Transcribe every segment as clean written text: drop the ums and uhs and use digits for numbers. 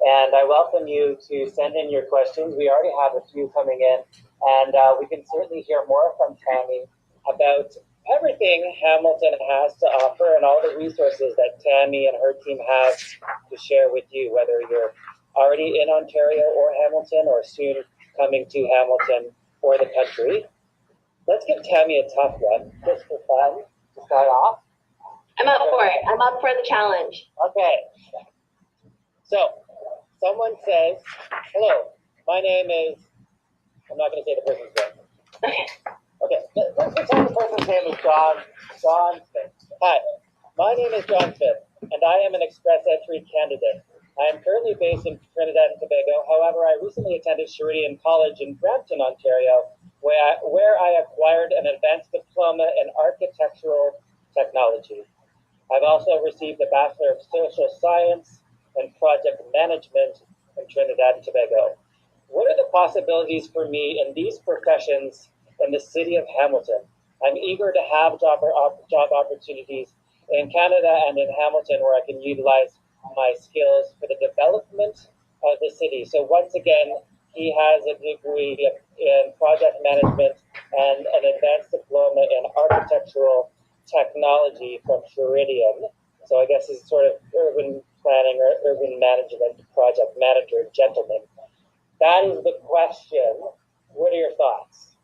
And I welcome you to send in your questions. We already have a few coming in, and we can certainly hear more from Tammy about everything Hamilton has to offer and all the resources that Tammy and her team have to share with you, whether you're already in Ontario or Hamilton or soon coming to Hamilton or the country. Let's give Tammy a tough one, just for fun, to start off. I'm up for it. I'm up for the challenge. Okay. So, someone says, hello, my name is, I'm not going to say the person's name. Okay, let's pretend the person's name is John Smith. Hi, my name is John Smith, and I am an express entry candidate. I am currently based in Trinidad and Tobago. However, I recently attended Sheridan College in Brampton, Ontario, where I acquired an advanced diploma in architectural technology. I've also received a Bachelor of Social Science and Project Management in Trinidad and Tobago. What are the possibilities for me in these professions in the city of Hamilton? I'm eager to have job opportunities in Canada and in Hamilton where I can utilize my skills for the development of the city. So once again, he has a degree in project management and an advanced diploma in architectural technology from Sheridan. So I guess he's sort of urban planning or urban management project manager gentleman. That is the question. What are your thoughts?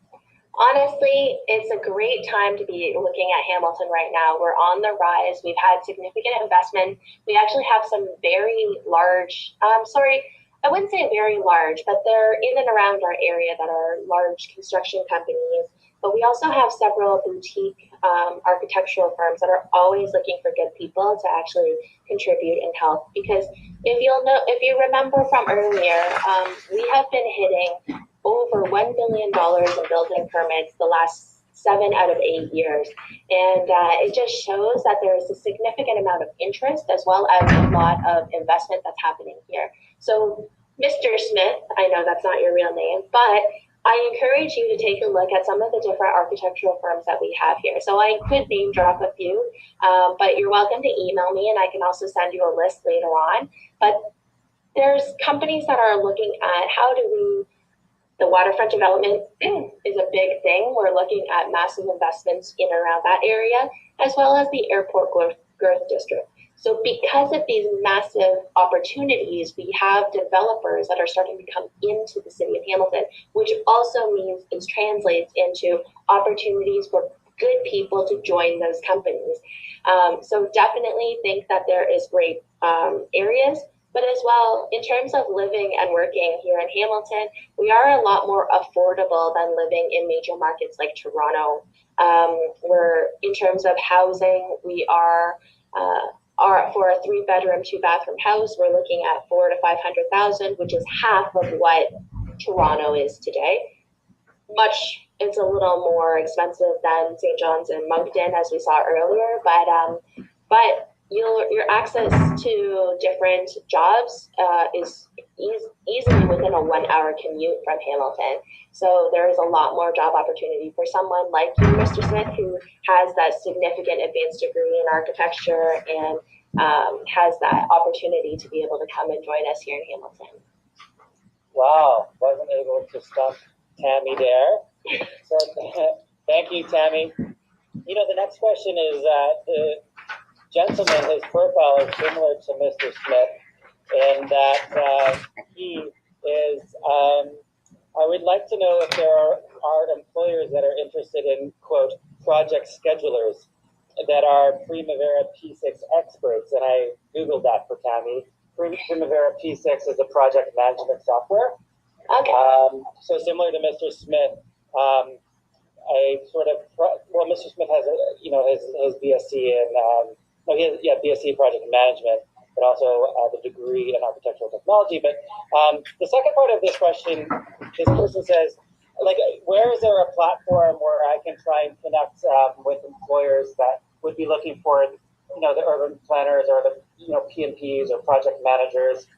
Honestly, it's a great time to be looking at Hamilton right now. We're on the rise. We've had significant investment. We actually have some very large, I wouldn't say very large, but they're in and around our area that are large construction companies. But we also have several boutique architectural firms that are always looking for good people to actually contribute and help. Because if you remember from earlier, we have been hitting over $1 billion in building permits the last 7 out of 8 years. And it just shows that there is a significant amount of interest as well as a lot of investment that's happening here. So Mr. Smith, I know that's not your real name, but I encourage you to take a look at some of the different architectural firms that we have here. So I could name drop a few, but you're welcome to email me and I can also send you a list later on. But there's companies that are looking at the waterfront development is a big thing. We're looking at massive investments in and around that area, as well as the airport growth district. So because of these massive opportunities, we have developers that are starting to come into the city of Hamilton, which also means it translates into opportunities for good people to join those companies. So definitely think that there is great areas. But as well, in terms of living and working here in Hamilton, we are a lot more affordable than living in major markets like Toronto. Where in terms of housing, we are for a 3-bedroom, 2-bathroom house, we're looking at $400,000 to $500,000, which is half of what Toronto is today. It's a little more expensive than St. John's and Moncton, as we saw earlier, but your access to different jobs is easily within a 1-hour commute from Hamilton. So there is a lot more job opportunity for someone like you, Mr. Smith, who has that significant advanced degree in architecture and has that opportunity to be able to come and join us here in Hamilton. Wow, wasn't able to stump Tammy there. So thank you, Tammy. The next question is the gentleman, his profile is similar to Mr. Smith in that he is, I would like to know if there are employers that are interested in, quote, project schedulers that are Primavera P6 experts. And I Googled that for Tammy. Primavera P6 is a project management software. Okay. So similar to Mr. Smith, Mr. Smith has his BSc in BSc project management, but also the degree in architectural technology. But the second part of this question, this person says, where is there a platform where I can try and connect with employers that would be looking for, the urban planners or the, PMPs or project managers?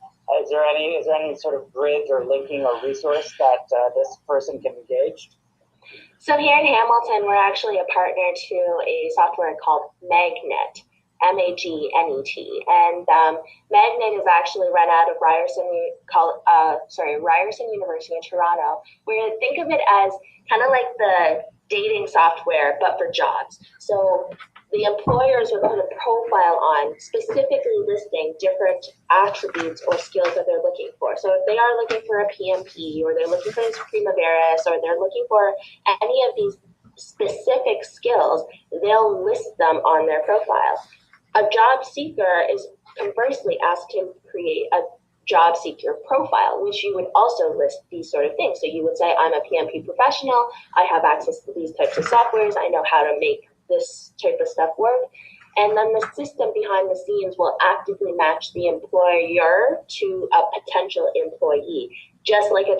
Is there any sort of bridge or linking or resource that this person can engage? So here in Hamilton, we're actually a partner to a software called Magnet. Magnet. And Magnet is actually run out of Ryerson University in Toronto, where think of it as kind of like the dating software, but for jobs. So the employers will put a profile on specifically listing different attributes or skills that they're looking for. So if they are looking for a PMP, or they're looking for a Primaveras, or they're looking for any of these specific skills, they'll list them on their profile. A job seeker is conversely asked to create a job seeker profile, which you would also list these sort of things. So you would say, I'm a PMP professional, I have access to these types of softwares, I know how to make this type of stuff work. And then the system behind the scenes will actively match the employer to a potential employee, just like a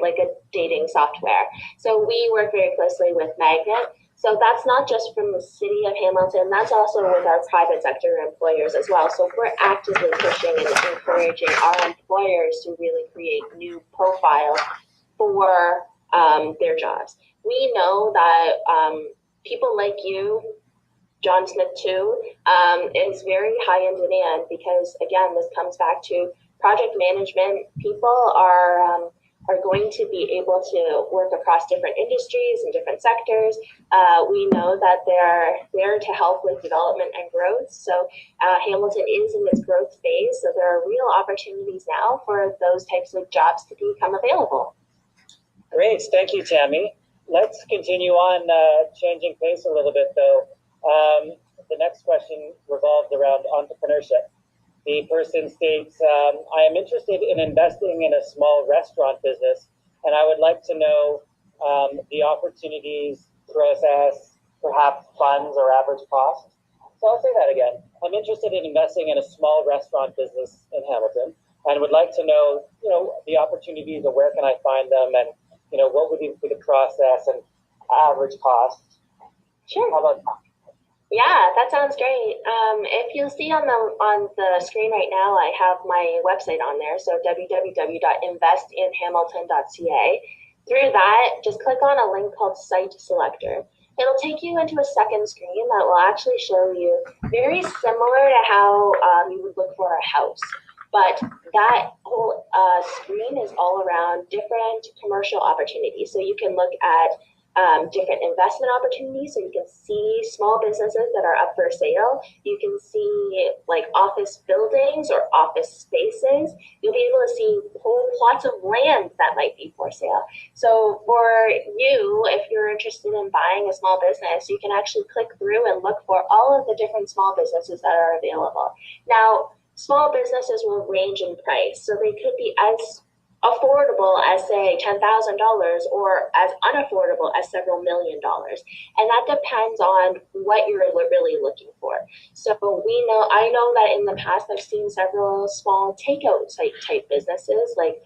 like a dating software. So we work very closely with Magnet. So that's not just from the city of Hamilton, that's also with our private sector employers as well. So we're actively pushing and encouraging our employers to really create new profiles for their jobs. We know that people like you, John Smith too, is very high in demand because, again, this comes back to project management. People are going to be able to work across different industries and different sectors. We know that they're there to help with development and growth. So Hamilton is in its growth phase. So there are real opportunities now for those types of jobs to become available. Great, thank you, Tammy. Let's continue on, changing pace a little bit though. The next question revolves around entrepreneurship. The person states, I am interested in investing in a small restaurant business, and I would like to know the opportunities, process, perhaps funds or average cost. So I'll say that again. I'm interested in investing in a small restaurant business in Hamilton, and would like to know, the opportunities, or where can I find them, and what would be the process and average cost. Sure. How about that? Yeah, that sounds great. If you'll see on the screen right now, I have my website on there, so www.investinhamilton.ca. Through that, just click on a link called Site Selector. It'll take you into a second screen that will actually show you very similar to how you would look for a house. But that whole screen is all around different commercial opportunities. So you can look at different investment opportunities. So you can see small businesses that are up for sale. You can see like office buildings or office spaces. You'll be able to see whole plots of land that might be for sale. So for you, if you're interested in buying a small business, you can actually click through and look for all of the different small businesses that are available. Now, small businesses will range in price. So they could be as affordable as, say, $10,000 or as unaffordable as several $1 million. And that depends on what you're really looking for. So I know that in the past I've seen several small takeout type businesses, like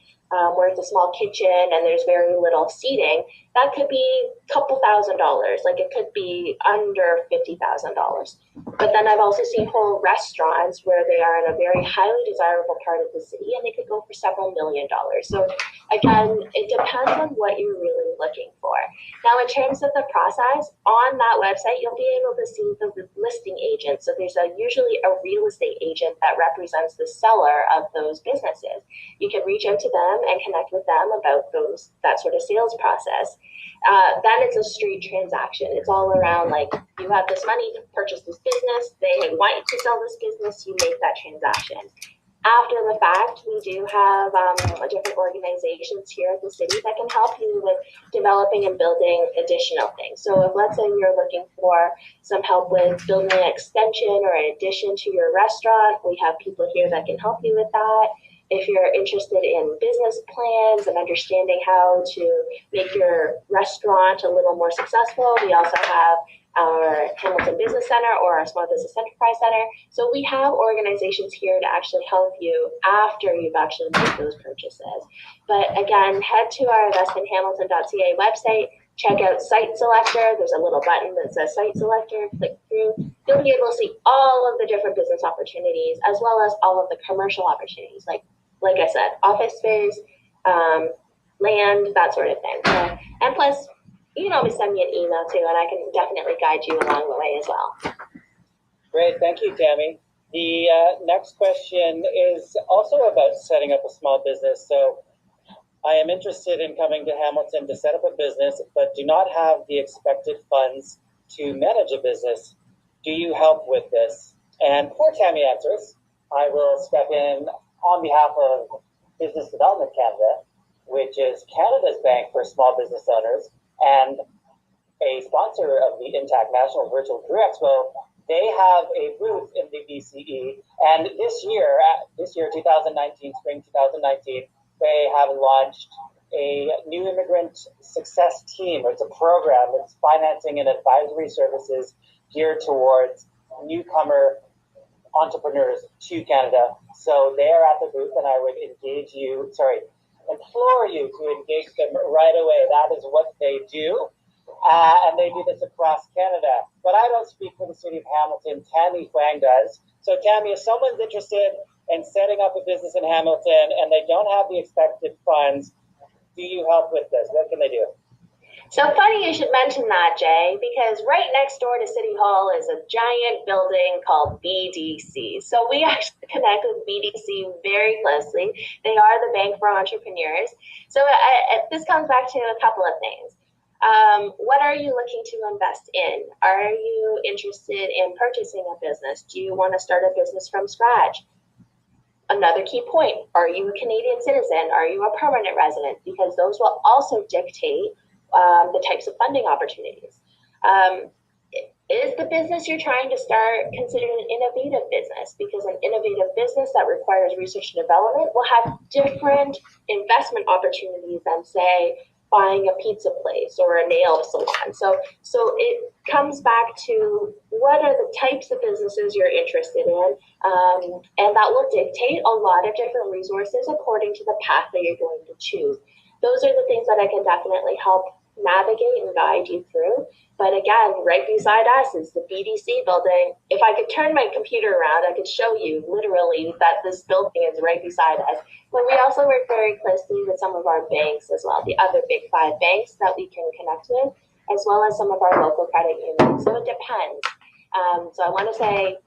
where it's a small kitchen and there's very little seating. That could be a couple $1,000s, like it could be under $50,000. But then I've also seen whole restaurants where they are in a very highly desirable part of the city and they could go for several $1 million. So again, it depends on what you're really looking for. Now, in terms of the process, on that website, you'll be able to see the listing agent. So there's usually a real estate agent that represents the seller of those businesses. You can reach out to them and connect with them about that sort of sales process. Then it's a straight transaction. It's all around like, you have this money to purchase this business, they want you to sell this business, you make that transaction. After the fact, we do have different organizations here at the city that can help you with developing and building additional things. So if, let's say, you're looking for some help with building an extension or an addition to your restaurant, we have people here that can help you with that. If you're interested in business plans and understanding how to make your restaurant a little more successful, we also have our Hamilton Business Center or our Small Business Enterprise Center. So we have organizations here to actually help you after you've actually made those purchases. But again, head to our investinhamilton.ca website, check out Site Selector. There's a little button that says Site Selector. Click through. You'll be able to see all of the different business opportunities as well as all of the commercial opportunities, like I said, office space, land, that sort of thing. So, and plus, you can always send me an email too, and I can definitely guide you along the way as well. Great, thank you, Tammy. The next question is also about setting up a small business. So I am interested in coming to Hamilton to set up a business, but do not have the expected funds to manage a business. Do you help with this? And before Tammy answers, I will step in on behalf of Business Development Canada, which is Canada's bank for small business owners and a sponsor of the In-TAC National Virtual Career Expo. They have a booth in the VCE, and this year, 2019, spring 2019, they have launched a new immigrant success team. It's a program that's financing and advisory services geared towards newcomer entrepreneurs to Canada. So they are at the booth, and I would implore you to engage them right away. That is what they do. And they do this across Canada. But I don't speak for the city of Hamilton. Tammy Huang does. So Tammy, if someone's interested in setting up a business in Hamilton and they don't have the expected funds, do you help with this? What can they do? So funny you should mention that, Jay, because right next door to City Hall is a giant building called BDC. So we actually connect with BDC very closely. They are the bank for entrepreneurs. So this comes back to a couple of things. What are you looking to invest in? Are you interested in purchasing a business? Do you want to start a business from scratch? Another key point, are you a Canadian citizen? Are you a permanent resident? Because those will also dictate the types of funding opportunities. Is the business you're trying to start considered an innovative business? Because an innovative business that requires research and development will have different investment opportunities than, say, buying a pizza place or a nail salon. So it comes back to what are the types of businesses you're interested in, and that will dictate a lot of different resources according to the path that you're going to choose. Those are the things that I can definitely help navigate and guide you through. But again, right beside us is the BDC building. If I could turn my computer around, I could show you literally that this building is right beside us. But we also work very closely with some of our banks as well, the other big 5 banks that we can connect with, as well as some of our local credit unions. So it depends. So I want to say,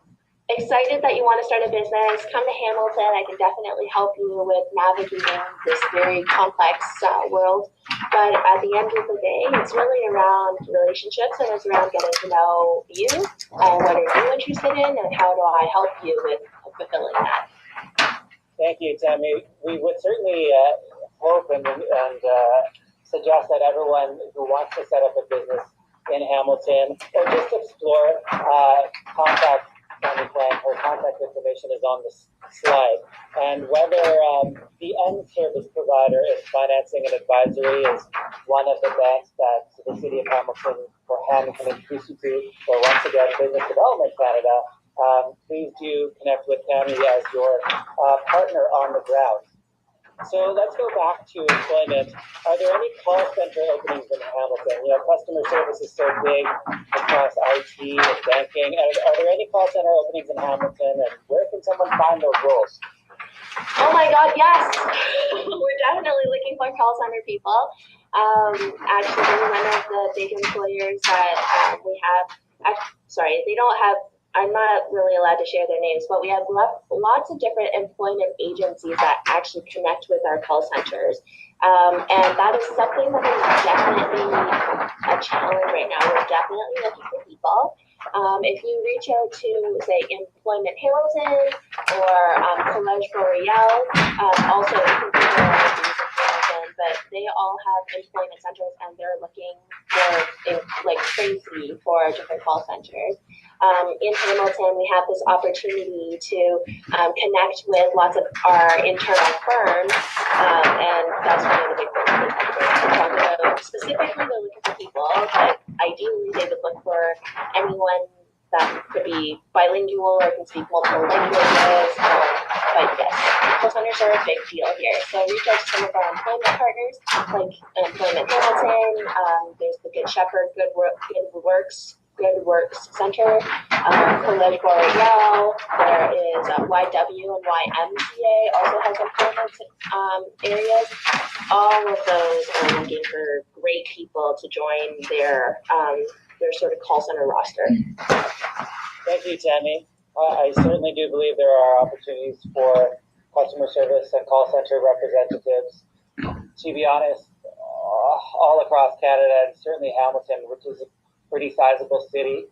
excited that you want to start a business, come to Hamilton. I can definitely help you with navigating this very complex world. But at the end of the day, it's really around relationships, and it's around getting to know you and what are you interested in and how do I help you with fulfilling that. Thank you, Tammy. We would certainly hope and suggest that everyone who wants to set up a business in Hamilton or just explore, contact Tammy Huang. Her contact information is on the slide. And whether the end service provider is financing and advisory is one of the banks that the City of Hamilton can introduce you to, or once again, Business Development Canada, please do connect with Tammy as your partner on the ground. So let's go back to employment. Are there any call center openings in Hamilton? You know, customer service is so big across IT and banking. Are there any call center openings in Hamilton, and where can someone find those roles? Oh my God, yes. We're definitely looking for call center people. Actually, one of the big employers that we have, they don't have, I'm not really allowed to share their names, but we have lots of different employment agencies that actually connect with our call centers. And that is something that is definitely a challenge right now. We're definitely looking for people. If you reach out to, say, Employment Hamilton or College Boreal, also you can figure out these in Hamilton, but they all have employment centers and they're looking for, like crazy, for different call centers. In Hamilton, we have this opportunity to connect with lots of our internal firms, and that's one of the big things we're talking about. Specifically, they're looking for people, but ideally, they would look for anyone that could be bilingual or can speak multiple languages. But yes, call centers are a big deal here. So reach out to some of our employment partners, like Employment Hamilton. There's the Good Shepherd, Good Works Center, College Boreal. There is YW and YMCA also has employment areas. All of those are looking for great people to join their sort of call center roster. Thank you, Tammy. I certainly do believe there are opportunities for customer service and call center representatives. To be honest, all across Canada, and certainly Hamilton, which is a pretty sizable city.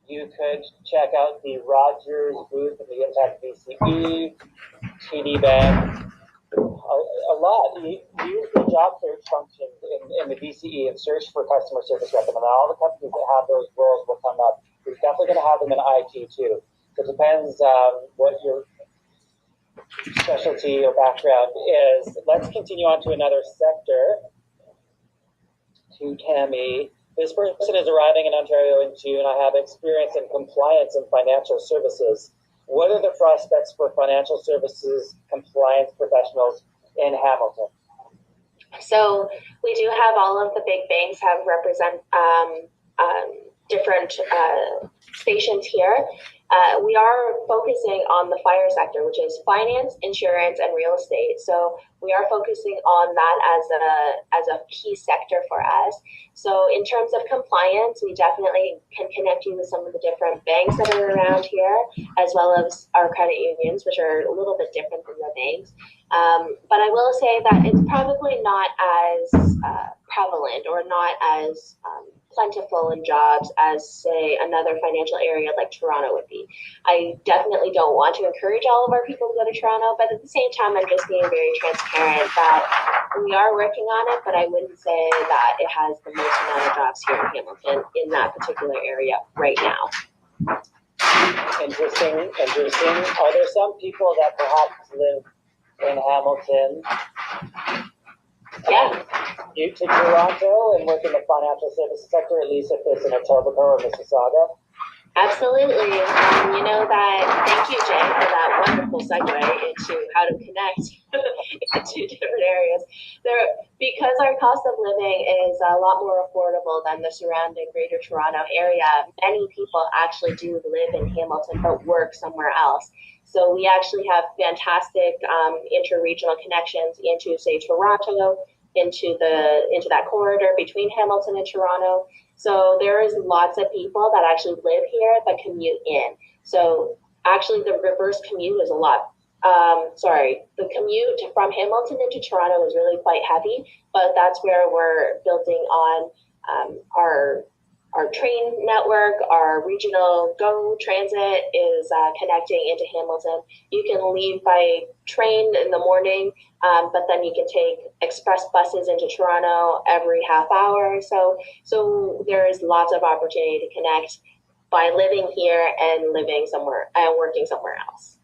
You could check out the Rogers booth in the In-TAC BCE, TD Bank, a lot. You use the job search function in the BCE and search for customer service rep, and all the companies that have those roles will come up. We're definitely going to have them in IT too. So it depends what your specialty or background is. Let's continue on to another sector. To Tammy. This person is arriving in Ontario in June. I have experience in compliance and financial services. What are the prospects for financial services compliance professionals in Hamilton? So we do have all of the big banks have represent different stations here. We are focusing on the fire sector, which is finance, insurance, and real estate. So we are focusing on that as a key sector for us. So in terms of compliance, we definitely can connect you with some of the different banks that are around here, as well as our credit unions, which are a little bit different from the banks. But I will say that it's probably not as prevalent or not as plentiful in jobs as, say, another financial area like Toronto would be. I definitely don't want to encourage all of our people to go to Toronto, but at the same time, I'm just being very transparent that we are working on it, but I wouldn't say that it has the most amount of jobs here in Hamilton in that particular area right now. Interesting. Are there some people that perhaps live in Hamilton? Yeah. To Toronto and work in the financial services sector, at least if it's in Etobicoke or Mississauga? Absolutely. You know that, thank you, Jay, for that wonderful segue into how to connect into different areas. Because our cost of living is a lot more affordable than the surrounding Greater Toronto area, many people actually do live in Hamilton but work somewhere else. So we actually have fantastic interregional connections into, say, Toronto, into that corridor between Hamilton and Toronto. So there is lots of people that actually live here that commute in. So actually the reverse commute is a lot. The commute from Hamilton into Toronto is really quite heavy, but that's where we're building on our train network. Our regional GO transit is connecting into Hamilton. You can leave by train in the morning, but then you can take express buses into Toronto every half hour. So there is lots of opportunity to connect by living here and living somewhere and working somewhere else.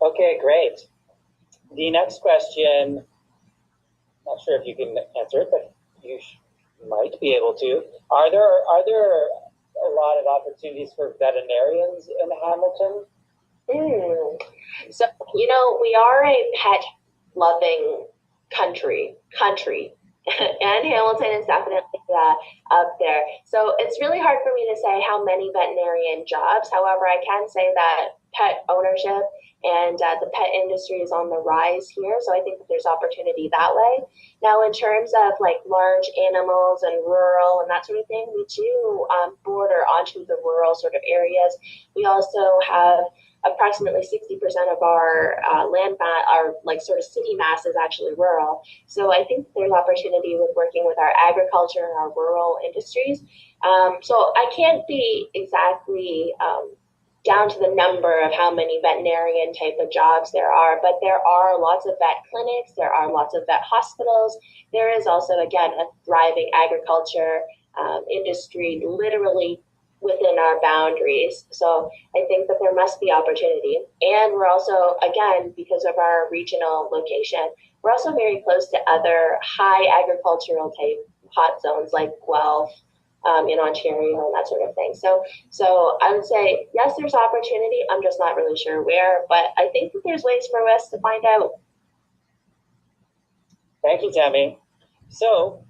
Okay, great. The next question, not sure if you can answer it, but you might be able to. Are there a lot of opportunities for veterinarians in Hamilton? So, we are a pet-loving country, and Hamilton is definitely up there. So it's really hard for me to say how many veterinarian jobs. However, I can say that pet ownership and the pet industry is on the rise here. So I think that there's opportunity that way. Now, in terms of like large animals and rural and that sort of thing, we do border onto the rural sort of areas. We also have approximately 60% of our land mass, our like sort of city mass is actually rural. So I think there's opportunity with working with our agriculture and our rural industries. So I can't be exactly down to the number of how many veterinarian type of jobs there are, but there are lots of vet clinics, there are lots of vet hospitals. There is also, again, a thriving agriculture industry literally within our boundaries. So I think that there must be opportunity. And we're also, again, because of our regional location, we're also very close to other high agricultural type hot zones like Guelph, in Ontario and that sort of thing. So I would say, yes, there's opportunity. I'm just not really sure where, but I think that there's ways for us to find out. Thank you, Tammy. So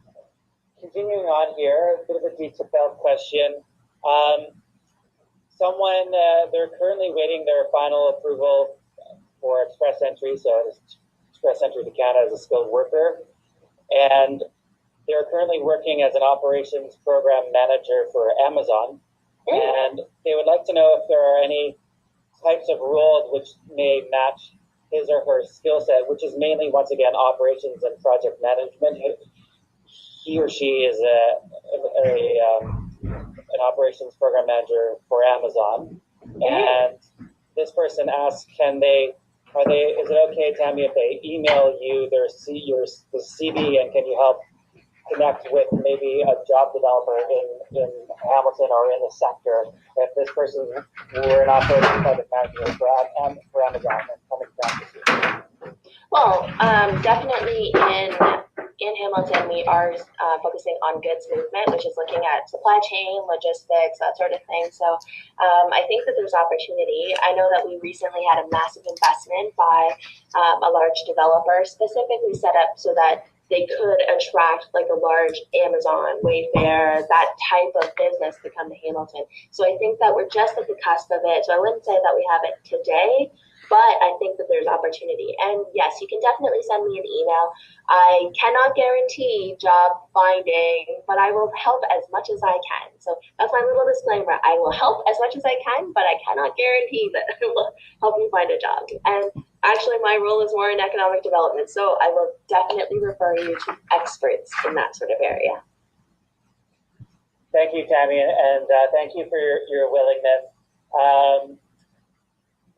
continuing on here, a bit of a detailed question. They're currently waiting their final approval for express entry. So express entry to Canada as a skilled worker. And they're currently working as an operations program manager for Amazon, and they would like to know if there are any types of roles which may match his or her skill set, which is mainly, once again, operations and project management. He or she is an operations program manager for Amazon, and this person asks, is it okay, Tammy, if they email you the CV, and can you help connect with maybe a job developer in Hamilton or in the sector if this person were an operations project manager for Amazon and coming down to you? Well, definitely in Hamilton, we are focusing on goods movement, which is looking at supply chain, logistics, that sort of thing. So I think that there's opportunity. I know that we recently had a massive investment by a large developer, specifically set up so that they could attract like a large Amazon, Wayfair, that type of business to come to Hamilton. So I think that we're just at the cusp of it. So I wouldn't say that we have it today, but I think that there's opportunity. And yes, you can definitely send me an email. I cannot guarantee job finding, but I will help as much as I can. So that's my little disclaimer. I will help as much as I can, but I cannot guarantee that I will help you find a job. And actually, my role is more in economic development, so I will definitely refer you to experts in that sort of area. Thank you, Tammy, and thank you for your willingness.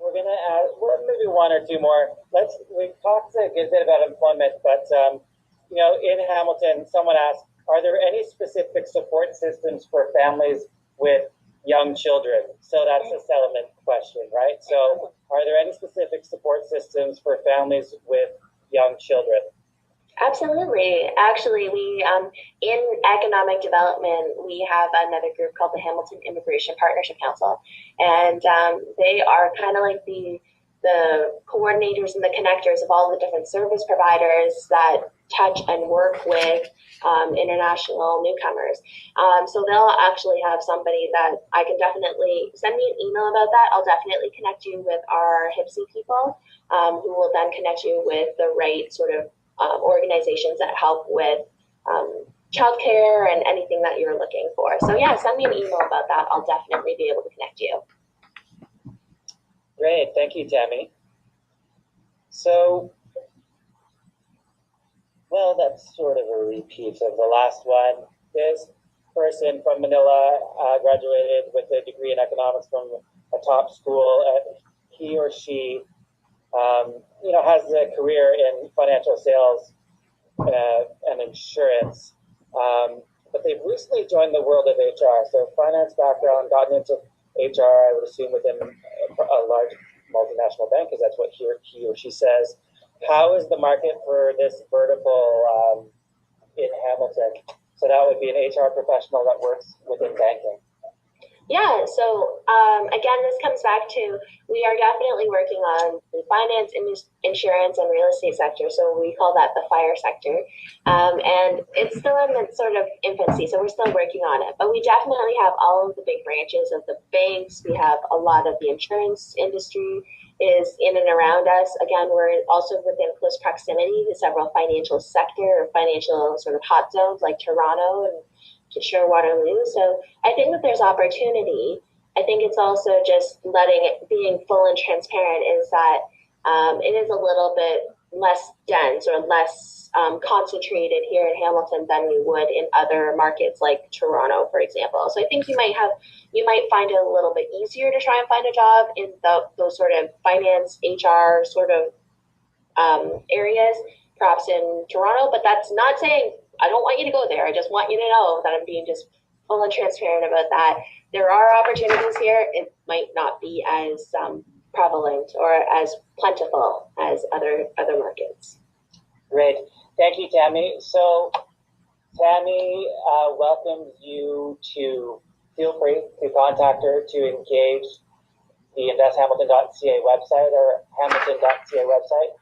We're going to add maybe one or two more. We've talked a good bit about employment, but in Hamilton, someone asked, are there any specific support systems for families with young children? So that's a settlement question, right? So are there any specific support systems for families with young children? Absolutely. Actually, we in economic development, we have another group called the Hamilton Immigration Partnership Council, and they are kind of like the coordinators and the connectors of all the different service providers that touch and work with international newcomers. So they'll actually have somebody that I can definitely send me an email about that. I'll definitely connect you with our HIPSI people, who will then connect you with the right sort of organizations that help with childcare and anything that you're looking for. So yeah, send me an email about that. I'll definitely be able to connect you. Great, thank you, Tammy. So, well, that's sort of a repeat of the last one. This person from Manila graduated with a degree in economics from a top school. He or she has a career in financial sales and insurance, but they've recently joined the world of HR. So finance background, gotten into HR, I would assume within a large multinational bank, because that's what he or she says. How is the market for this vertical in Hamilton? So that would be an HR professional that works within banking. Yeah, so again, this comes back to, we are definitely working on the finance, insurance, and real estate sector. So we call that the FIRE sector. And it's still in its sort of infancy, so we're still working on it. But we definitely have all of the big branches of the banks. We have a lot of the insurance industry is in and around us. Again, we're also within close proximity to several financial sector or financial sort of hot zones like Toronto and Kitchener, Waterloo. So I think that there's opportunity. I think it's also just being full and transparent is that it is a little bit less dense or less concentrated here in Hamilton than we would in other markets like Toronto, for example. So I think you might find it a little bit easier to try and find a job in those sort of finance, HR sort of areas, perhaps in Toronto. But that's not saying I don't want you to go there. I just want you to know that I'm being just full and transparent about that. There are opportunities here. It might not be as prevalent or as plentiful as other markets. Great. Thank you, Tammy. So Tammy welcomes you to feel free to contact her to engage the investhamilton.ca website or hamilton.ca website.